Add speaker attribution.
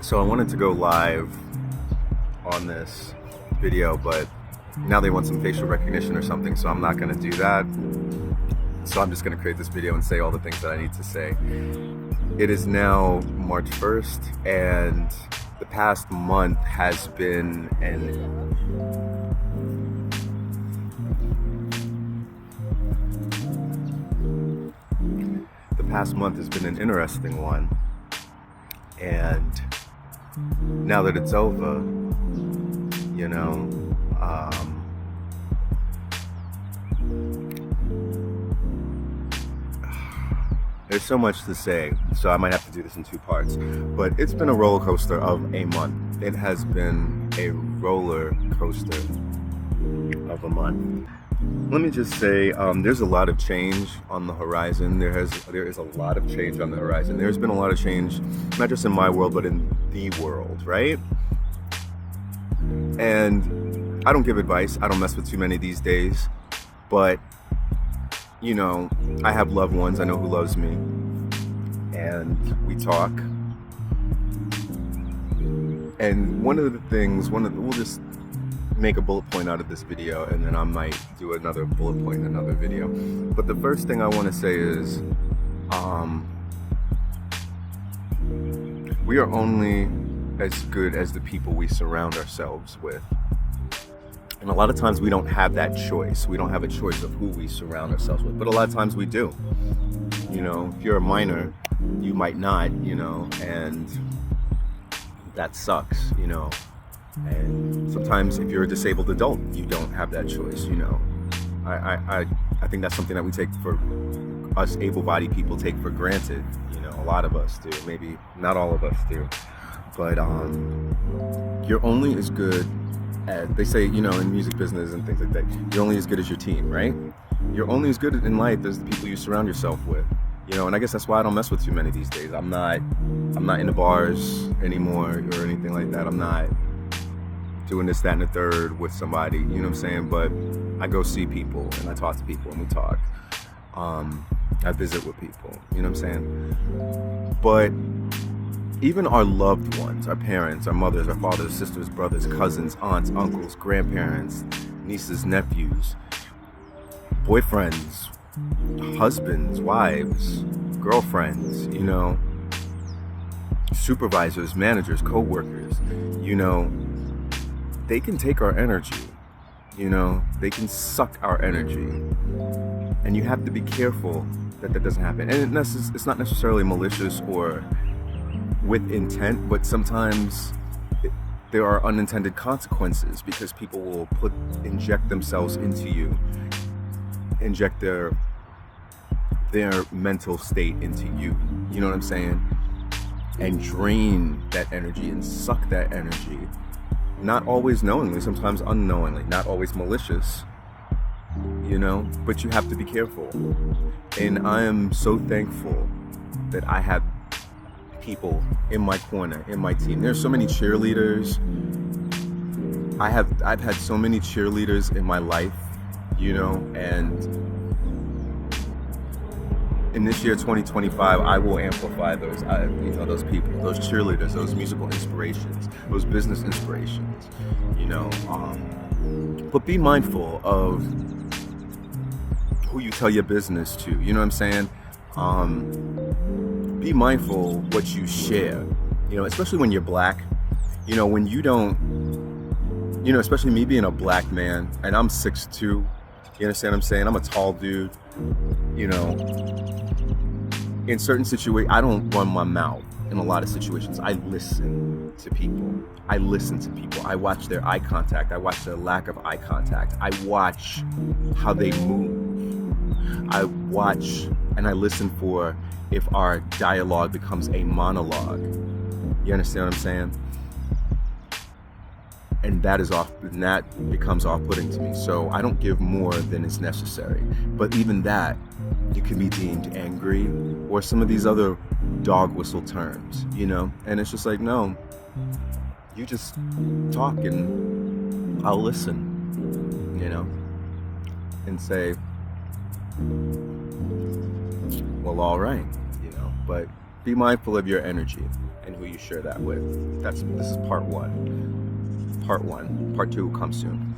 Speaker 1: So I wanted to go live on this video, but now they want some facial recognition or something, so I'm not going to do that. So I'm just going to create this video and say all the things that I need to say. It is now March 1st, and the past month has been an interesting one. And now that it's over, you know, there's so much to say, so I might have to do this in two parts. But it's been a roller coaster of a month. It has been a roller coaster of a month. Let me just say, there's a lot of change on the horizon. There is a lot of change on the horizon. There's been a lot of change, not just in my world, but in the world, right? And I don't give advice. I don't mess with too many these days. But, you know, I have loved ones. I know who loves me. And we talk. And we'll just make a bullet point out of this video, and then I might do another bullet point in another video. But the first thing I want to say is, we are only as good as the people we surround ourselves with. And a lot of times we don't have that choice. We don't have a choice of who we surround ourselves with, but a lot of times we do. You know, if you're a minor, you might not, you know, and that sucks, you know. And sometimes if you're a disabled adult, you don't have that choice, you know. I think that's something that we take for us able-bodied people take for granted, you know. A lot of us do, maybe not all of us do. But you're only as good as, they say, you know, in music business and things like that, you're only as good as your team, right? You're only as good in life as the people you surround yourself with. You know, and I guess that's why I don't mess with too many these days. I'm not in the bars anymore or anything like that. I'm not doing this, that, and the third with somebody, you know what I'm saying? But I go see people and I talk to people and we talk. I visit with people, you know what I'm saying? But even our loved ones, our parents, our mothers, our fathers, sisters, brothers, cousins, aunts, uncles, grandparents, nieces, nephews, boyfriends, husbands, wives, girlfriends, you know, supervisors, managers, co-workers, you know, they can take our energy, you know, they can suck our energy. And you have to be careful that that doesn't happen. And it's not necessarily malicious or with intent, but sometimes there are unintended consequences because people will inject themselves into you, inject their mental state into you, you know what I'm saying? And drain that energy and suck that energy. Not always knowingly, sometimes unknowingly, not always malicious, you know, but you have to be careful. And I am so thankful that I have people in my corner, in my team. There's so many cheerleaders. I've had so many cheerleaders in my life, you know, and in this year 2025, I will amplify those, those people, those cheerleaders, those musical inspirations, those business inspirations, you know. But be mindful of who you tell your business to, you know what I'm saying? Be mindful what you share, you know, especially when you're black, you know, when you don't, you know, especially me being a black man, and I'm 6'2", you understand what I'm saying? I'm a tall dude, you know. In certain situations, I don't run my mouth in a lot of situations. I listen to people. I watch their eye contact. I watch their lack of eye contact. I watch how they move. I watch and I listen for if our dialogue becomes a monologue. You understand what I'm saying? And that becomes off-putting to me. So I don't give more than is necessary. But even that, you can be deemed angry or some of these other dog whistle terms, you know? And it's just like, no, you just talk and I'll listen, you know? And say, well, all right, you know? But be mindful of your energy and who you share that with. This is part one. Part two will come soon.